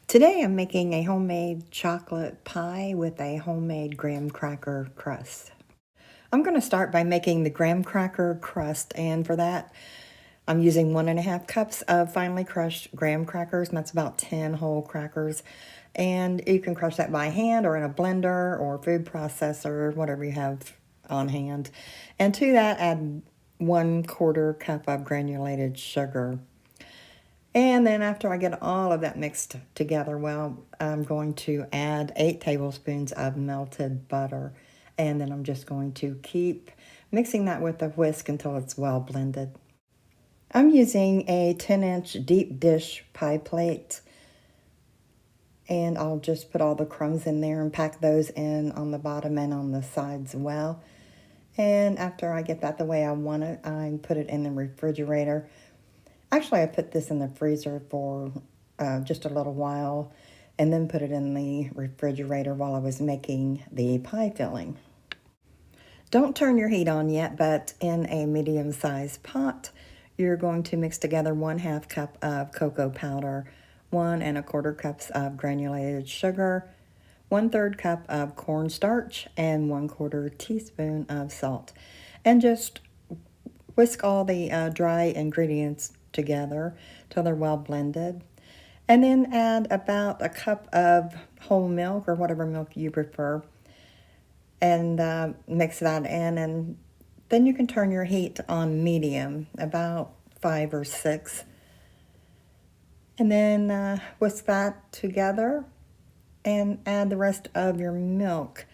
Today I'm making a homemade chocolate pie with a homemade graham cracker crust. I'm going to start by making the graham cracker crust, and for that I'm using 1.5 cups of finely crushed graham crackers, and that's about 10 whole crackers. And you can crush that by hand or in a blender or food processor, whatever you have on hand. And to that add 1/4 cup of granulated sugar. And then after I get all of that mixed together well, I'm going to add 8 tablespoons of melted butter. And then I'm just going to keep mixing that with a whisk until it's well blended. I'm using a 10-inch deep dish pie plate. And I'll just put all the crumbs in there and pack those in on the bottom and on the sides well. And after I get that the way I want it, I put it in the refrigerator. Actually, I put this in the freezer for just a little while and then put it in the refrigerator while I was making the pie filling. Don't turn your heat on yet, but in a medium-sized pot, you're going to mix together 1/2 cup of cocoa powder, 1¼ cups of granulated sugar, 1/3 cup of cornstarch, and 1/4 teaspoon of salt. And just whisk all the dry ingredients together till they're well blended. And then add about a cup of whole milk or whatever milk you prefer. And mix that in. And then you can turn your heat on medium, about 5 or 6. And then whisk that together and add the rest of your milk.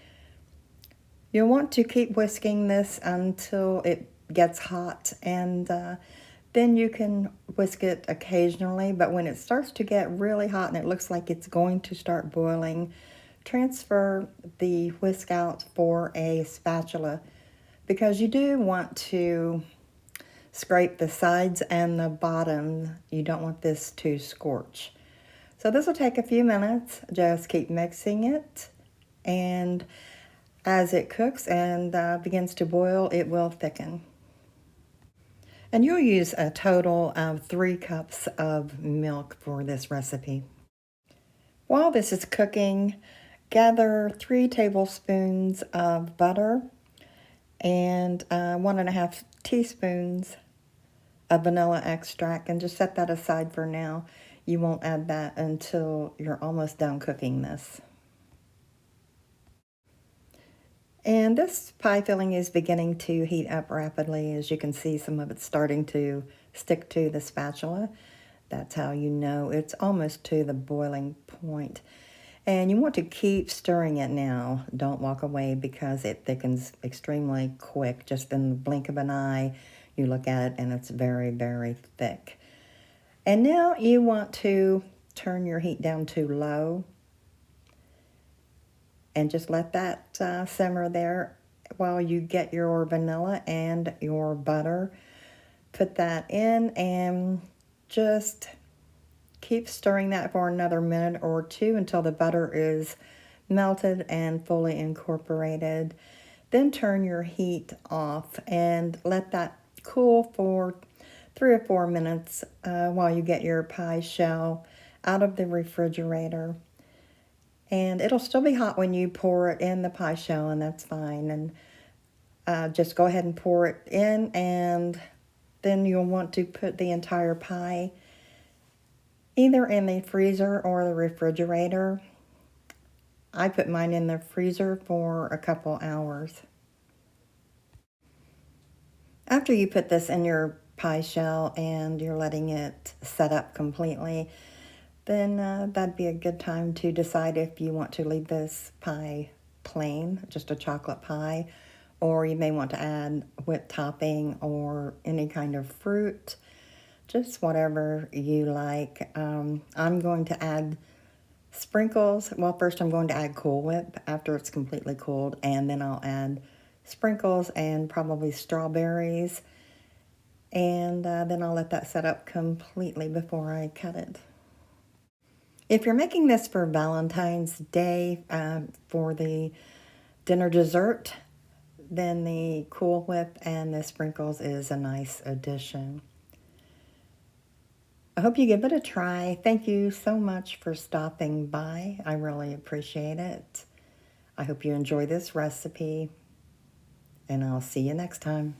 You'll want to keep whisking this until it gets hot, and then you can whisk it occasionally, but when it starts to get really hot and it looks like it's going to start boiling, transfer the whisk out for a spatula, because you do want to scrape the sides and the bottom. You don't want this to scorch. So this will take a few minutes. Just keep mixing it, and as it cooks and begins to boil, it will thicken. And you'll use a total of 3 cups of milk for this recipe. While this is cooking, gather 3 tablespoons of butter and 1½ teaspoons of vanilla extract, and just set that aside for now. You won't add that until you're almost done cooking this. And this pie filling is beginning to heat up rapidly. As you can see, some of it's starting to stick to the spatula. That's how you know it's almost to the boiling point. And you want to keep stirring it now. Don't walk away, because it thickens extremely quick. Just in the blink of an eye, you look at it and it's very, very thick. And now you want to turn your heat down to low and just let that simmer there while you get your vanilla and your butter. Put that in and just keep stirring that for another minute or 2 until the butter is melted and fully incorporated. Then turn your heat off and let that cool for 3 or 4 minutes while you get your pie shell out of the refrigerator. And it'll still be hot when you pour it in the pie shell, and that's fine. And just go ahead and pour it in, and then you'll want to put the entire pie either in the freezer or the refrigerator. I put mine in the freezer for a couple hours. After you put this in your pie shell and you're letting it set up completely, then that'd be a good time to decide if you want to leave this pie plain, just a chocolate pie, or you may want to add whipped topping or any kind of fruit, just whatever you like. I'm going to add sprinkles. Well, first I'm going to add Cool Whip after it's completely cooled, and then I'll add sprinkles and probably strawberries, and then I'll let that set up completely before I cut it. If you're making this for Valentine's Day for the dinner dessert, then the Cool Whip and the sprinkles is a nice addition. I hope you give it a try. Thank you so much for stopping by. I really appreciate it. I hope you enjoy this recipe, and I'll see you next time.